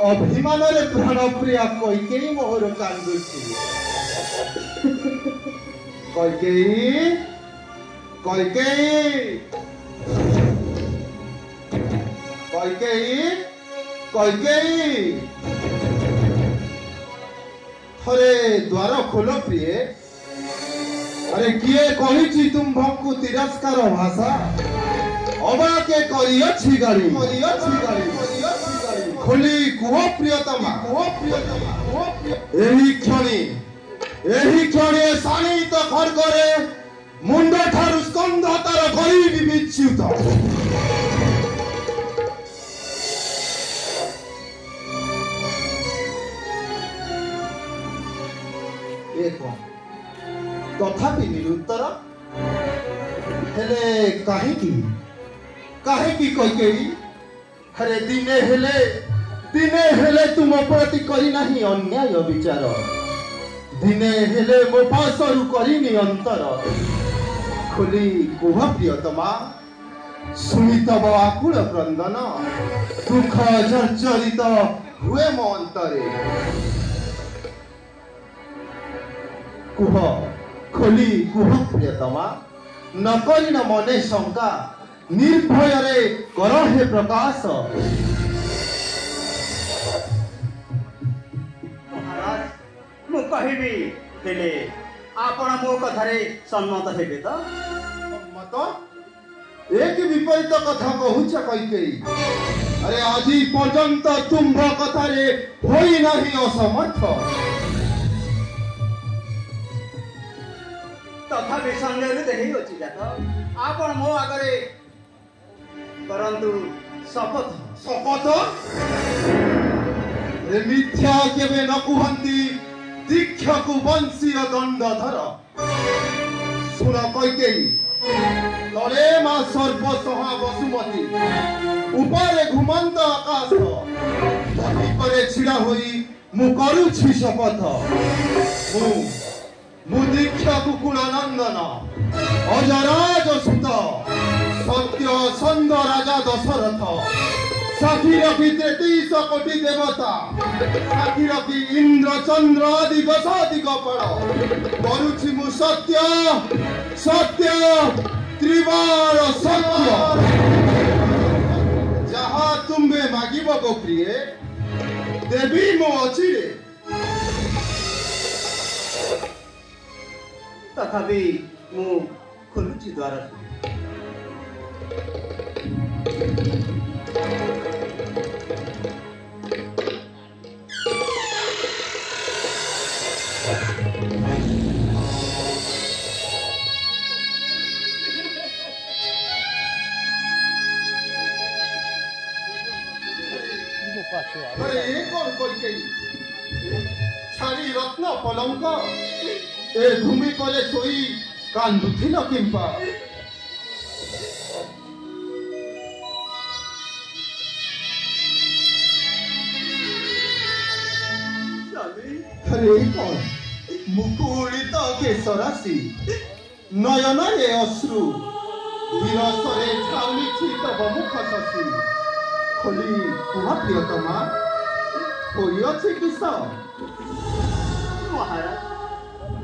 अभिमान रे प्राण प्रिया कैकेयी मोहर कांदुची कैकेयी कैकेयी कैकेयी कैकेयी थरे द्वार खोल प्रिय अरे किए कही तुम्भको तिरस्कार भाषा अबाके करियछि गाड़ी खोली कुह प्रियतमा एही क्षणी शाणित खड्गरे मुंड ठारू स्कंध तार गरी विच्युत तथापि निरुत्तर हेले काहेकि कैकेयी हरे दिने हेले तुम प्रति करी नाही अन्याय विचार दिने हेले मो पासरु करिनी अंतर खोली कुह प्रियतमा सुनितब आकुल क्रंदन दुख जर्जरित हुए मो अंतरे कुह खोली कुह प्रियतमा न करिन मने शंका निर्भय रे कर हे प्रकाश महाराज मु कहिबी हेले आपण मो कथारे सम्मत हेबे तो सम्मत एक विपरीत कथा कहूच कैकेयी अरे आजी पर्यंत तुम्भ कथारे होई नाही असमर्थ तथापि संदेह देखी अछि जात आपण मो आगरे परंतु शपथ रे मिथ्या केबे न कुहंती दीक्षा को वंशीय दंडधर सुन कैकेयी तले मा सर्प सहा वसुमती ऊपर घुमंत आकाश धरती परे छिड़ा होई मु करूछि शपथ मु दीक्षा कुकुल नंदन अजराज सुत सत्य छंद राजा दशरथ साखी रखी 33 कोटि देवता साखी रखी इंद्र चंद्र आदि दशाधिक पड़ करुछि मु सत्य सत्य त्रिवार सत्य जहा तुम्बे मागिब गो प्रिय देवी मो अचिरे तथापि मु खोलुछि द्वार छाड़ी रत्न पलंक ए भूमि परे सोई कांदुथिल किंपा अरे कौन मुकुलित केशराशि नयन रे अश्रु विरसरे छाउलिछि तब मुख शशि खोली कुह प्रियतमा होई अछि किस महाराज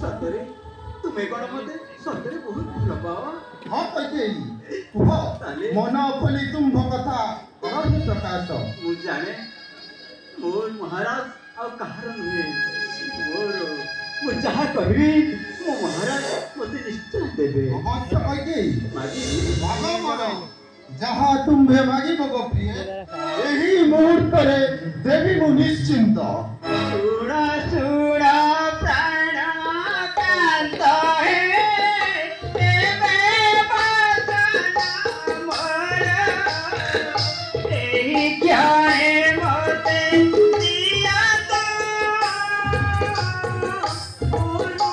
सतरे तुमे कोन मते सतरे बहुत भल पाओ हां कैकेयी कुह मन खोली तुम कथा करहि प्रकाश मु जाने मोर महाराज आ कहार नुहे मोर मु जहा कहबी मो महाराज मते निश्चय देबे अवश्य कैकेयी मागी भगवान जहा तुम्हे मागी बगो प्रिय एही मुहूर्त रे देवी मु निश्चिंत सुड़ा सुड़ा प्राण कांत हे देवे बसना मोर एही क्या है मोते दिया तो पूर्व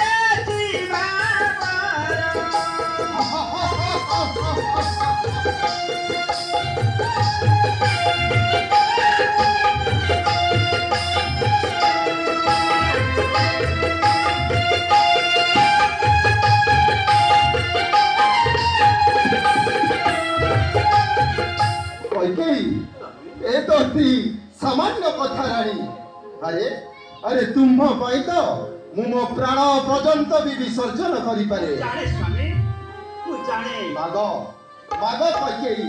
जति कैकेयी ए तो सामान्य कथा रानी अरे अरे तुम पाई तो मु मो प्राण पर्यंत भी विसर्जन करि पारे जाने स्वामी तू जाने माग माग कहिए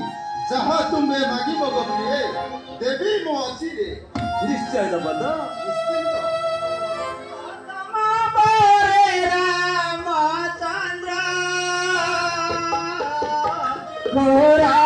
जहाँ तुम्हें मागिब गप्रिए देवी मो अछि रे निश्चय दब तो निश्चिंत मोरा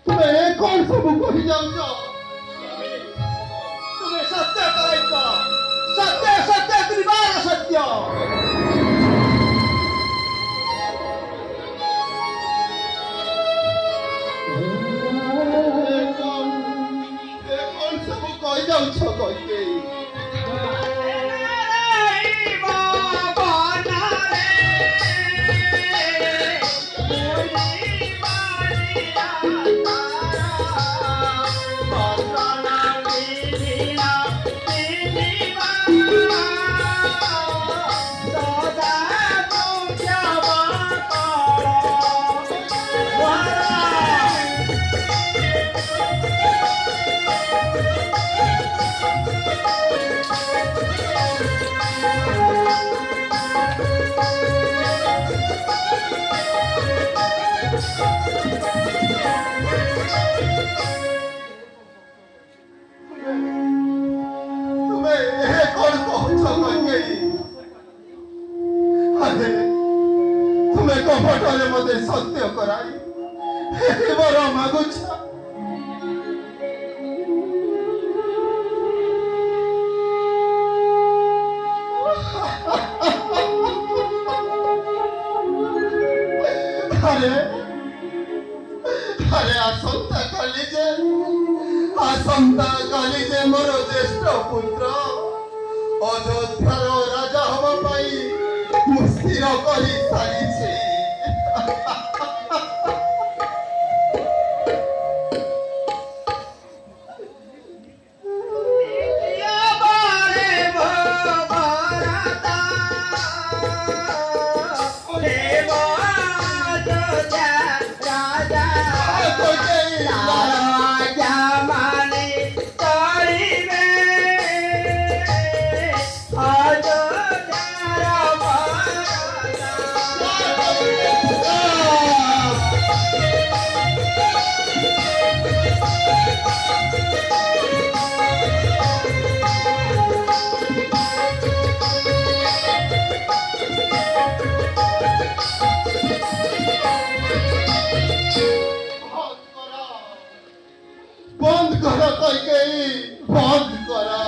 तुम्हें कौन सब कही जाऊँ तुम्हें सत्य कहता सत्य सत्य त्रिवार सत्य कौन सब कही जाऊँ कही तुम्हें कपटरे मते सत्य कराई बर मागुछ अरे अरे आसंता काली जे मोर ज्येष्ठ पुत्र अयोध्यार राजा हवा पाई मु स्थिर करी सारी बंद करो बंद करो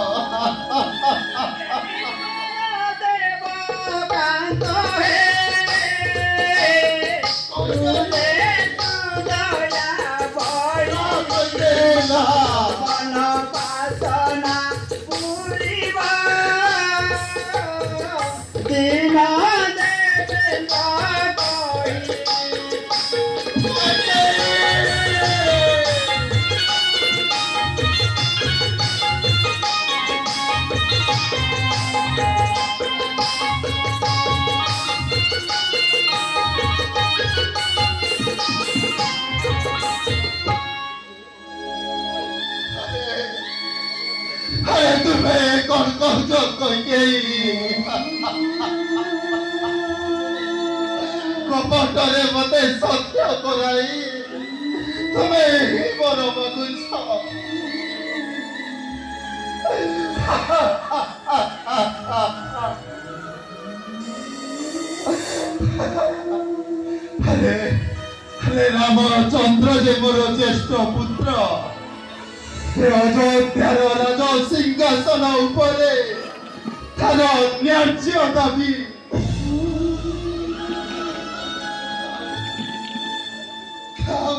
तुम्हें कौन जो कपटरे मते सत्य कराई तुम्हें ही बर मगुछ अरे अरे रामचंद्र जे मोर ज्येष्ठ पुत्र अयोध्यार राज सिंहासन उपरे तार न्याय्य दाबी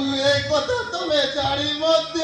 ଆଉ ଏ କଥା ତମେ ଜାଣି ମଧ୍ୟ